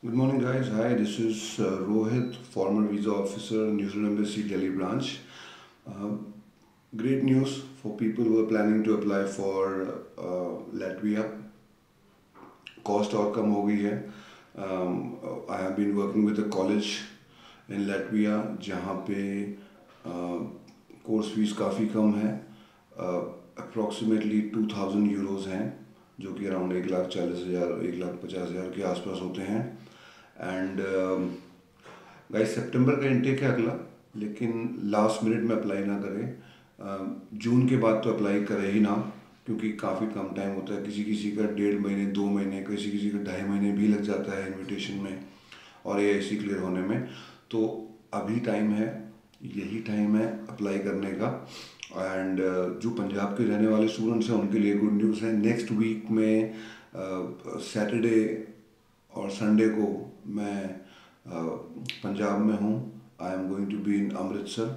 Good morning, guys. Hi, this is Rohit, former visa officer, New Zealand Embassy, Delhi branch. Uh, Great news for people who are planning to apply for Latvia. Cost और कम हो गई है. I have been working with a college in Latvia जहाँ पे course fees काफ़ी कम है. Approximately 2000 euros हैं, जो कि अराउंड 1,40,000 1,50,000 के आसपास होते हैं. एंड गाइस, सितंबर का इंटेक है अगला, लेकिन लास्ट मिनट में अप्लाई ना करें. जून के बाद तो अप्लाई करें ही ना, क्योंकि काफ़ी कम टाइम होता है. किसी किसी का 1.5 महीने 2 महीने, किसी किसी का 2.5 महीने भी लग जाता है इनविटेशन में और AIC क्लियर होने में. तो अभी टाइम है, यही टाइम है अप्लाई करने का. एंड जो पंजाब के रहने वाले स्टूडेंट्स हैं उनके लिए गुड न्यूज़ है. नेक्स्ट वीक में सैटरडे और संडे को मैं पंजाब में हूँ. I am going to be in Amritsar,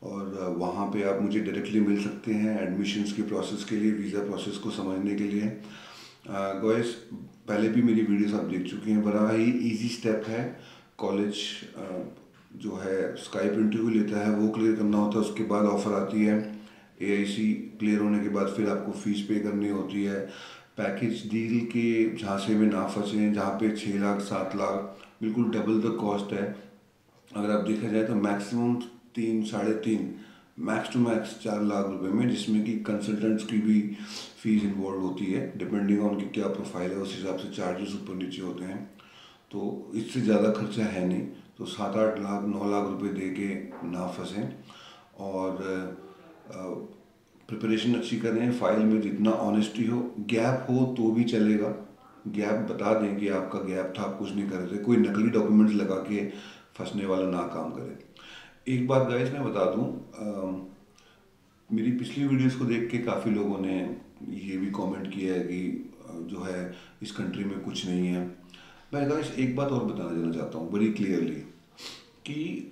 और वहाँ पे आप मुझे डायरेक्टली मिल सकते हैं एडमिशन्स के प्रोसेस के लिए, वीज़ा प्रोसेस को समझने के लिए. गाइस, पहले भी मेरी वीडियोस आप देख चुके हैं. बड़ा ही इजी स्टेप है. कॉलेज जो है स्काइप इंटरव्यू लेता है, वो क्लियर करना होता है. उसके बाद ऑफ़र आती है. AIC क्लियर होने के बाद फिर आपको फ़ीस पे करनी होती है. पैकेज डील के झांसे में ना फंसें, जहाँ पे 6 लाख 7 लाख बिल्कुल डबल द कॉस्ट है. अगर आप देखा जाए तो मैक्सिमम 3 साढ़े 3, मैक्स टू मैक्स 4 लाख रुपए में, जिसमें कि कंसल्टेंट्स की भी फीस इन्वॉल्व होती है. डिपेंडिंग ऑन कि क्या प्रोफाइल है, उस हिसाब से चार्जेस ऊपर नीचे होते हैं. तो इससे ज़्यादा खर्चा है नहीं. तो 7-8 लाख 9 लाख रुपए दे के ना फंसें, और प्रिपरेशन अच्छी करें. फाइल में जितना ऑनेस्टी हो, गैप हो तो भी चलेगा. गैप बता दें कि आपका गैप था, आप कुछ नहीं कर रहे थे. कोई नकली डॉक्यूमेंट्स लगा के फंसने वाला ना काम करें. एक बात गाइस मैं बता दूं, मेरी पिछली वीडियोस को देख के काफ़ी लोगों ने ये भी कमेंट किया है कि जो है इस कंट्री में कुछ नहीं है. मैं गाइस एक बात और बता देना चाहता हूँ बड़ी क्लियरली कि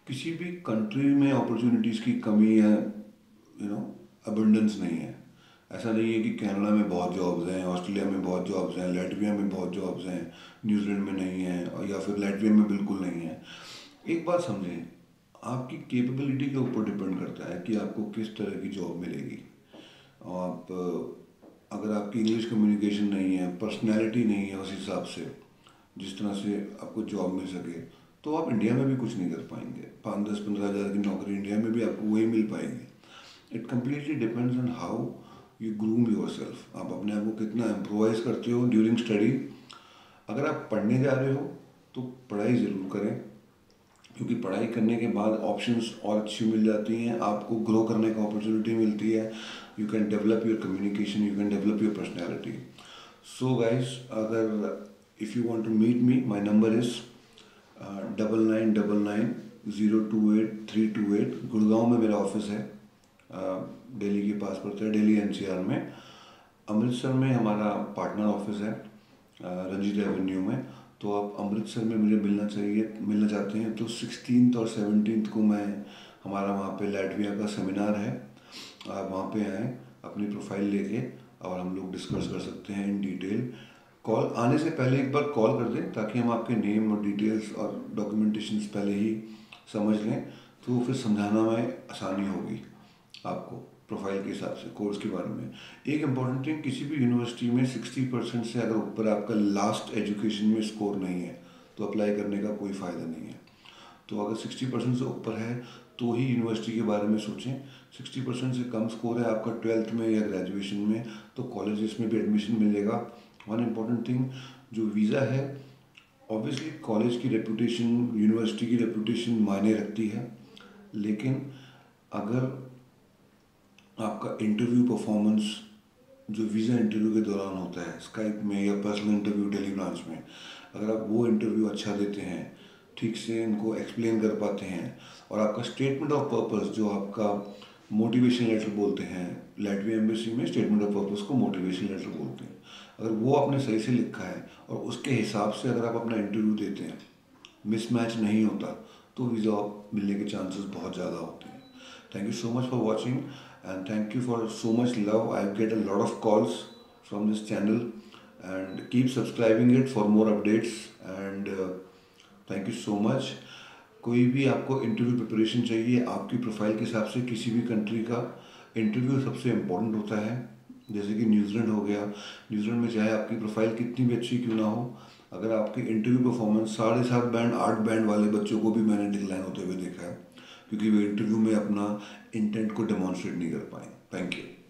किसी भी कंट्री में अपॉर्चुनिटीज़ की कमी है, अबंडेंस नहीं है. ऐसा नहीं है कि कनाडा में बहुत जॉब्स हैं, ऑस्ट्रेलिया में बहुत जॉब्स हैं, लैटविया में बहुत जॉब्स हैं, न्यूजीलैंड में नहीं है, और या फिर लैटविया में बिल्कुल नहीं है. एक बात समझें, आपकी कैपेबिलिटी के ऊपर डिपेंड करता है कि आपको किस तरह की जॉब मिलेगी. आप अगर आपकी इंग्लिश कम्युनिकेशन नहीं है, पर्सनैलिटी नहीं है उस हिसाब से जिस तरह से आपको जॉब मिल सके, तो आप इंडिया में भी कुछ नहीं कर पाएंगे. 5-10-15 हज़ार की नौकरी इंडिया में भी आपको वही मिल पाएगी. It completely depends on how you groom your self. आप अपने आप को कितना इम्प्रोवाइज करते हो ड्यूरिंग स्टडी. अगर आप पढ़ने जा रहे हो तो पढ़ाई ज़रूर करें, क्योंकि पढ़ाई करने के बाद ऑप्शंस और अच्छी मिल जाती हैं. आपको ग्रो करने का अपॉर्चुनिटी मिलती है. You can develop your communication, you can develop your personality. So guys, अगर if you want to meet me, my number is 9999 028 328. Gurgaon में मेरा ऑफिस है. दिल्ली के पास पड़ता है, दिल्ली NCR में. अमृतसर में हमारा पार्टनर ऑफिस है, रंजीत एवेन्यू में. तो आप अमृतसर में मुझे मिलना चाहते हैं तो 16 और 17 को मैं हमारा वहाँ पे लैटविया का सेमिनार है. आप वहाँ पे आएँ अपनी प्रोफाइल लेके, और हम लोग डिस्कस कर सकते हैं इन डिटेल. कॉल आने से पहले एक बार कॉल कर दें, ताकि हम आपके नेम और डिटेल्स और डॉक्यूमेंटेशंस पहले ही समझ लें, तो फिर समझाना में आसानी होगी आपको प्रोफाइल के हिसाब से, कोर्स के बारे में. एक इम्पॉर्टेंट थिंग, किसी भी यूनिवर्सिटी में 60% से अगर ऊपर आपका लास्ट एजुकेशन में स्कोर नहीं है तो अप्लाई करने का कोई फ़ायदा नहीं है. तो अगर 60% से ऊपर है तो ही यूनिवर्सिटी के बारे में सोचें. 60% से कम स्कोर है आपका 12th में या ग्रेजुएशन में, तो कॉलेजेस में भी एडमिशन मिलेगा. वन इम्पॉर्टेंट थिंग, जो वीज़ा है, ऑब्वियसली कॉलेज की रेपुटेशन, यूनिवर्सिटी की रेपुटेशन मायने रखती है. लेकिन अगर आपका इंटरव्यू परफॉर्मेंस जो वीज़ा इंटरव्यू के दौरान होता है, स्काइप में या पर्सनल इंटरव्यू दिल्ली ब्रांच में, अगर आप वो इंटरव्यू अच्छा देते हैं, ठीक से इनको एक्सप्लेन कर पाते हैं, और आपका स्टेटमेंट ऑफ पर्पस, जो आपका मोटिवेशन लेटर बोलते हैं, लैटविया एम्बेसी में स्टेटमेंट ऑफ पर्पस को मोटिवेशन लेटर बोलते हैं, अगर वो आपने सही से लिखा है और उसके हिसाब से अगर आप अपना इंटरव्यू देते हैं, मिसमैच नहीं होता, तो वीज़ा मिलने के चांसेस बहुत ज़्यादा होते हैं. Thank you so much for watching, and thank you for so much love. I get a lot of calls from this channel, and keep subscribing it for more updates and thank you so much. कोई भी आपको interview preparation चाहिए आपकी profile के हिसाब से, किसी भी कंट्री का इंटरव्यू सबसे इम्पोर्टेंट होता है। जैसे कि न्यूजीलैंड हो गया, न्यूजीलैंड में चाहे आपकी प्रोफाइल कितनी भी अच्छी क्यों ना हो, अगर आपकी इंटरव्यू परफॉर्मेंस 7.5 बैंड 8 बैंड वाले बच्चों को भी मैंने डिक्लाइन होते हुए देखा है, क्योंकि वो इंटरव्यू में अपना इंटेंट को डेमोन्स्ट्रेट नहीं कर पाए। Thank you.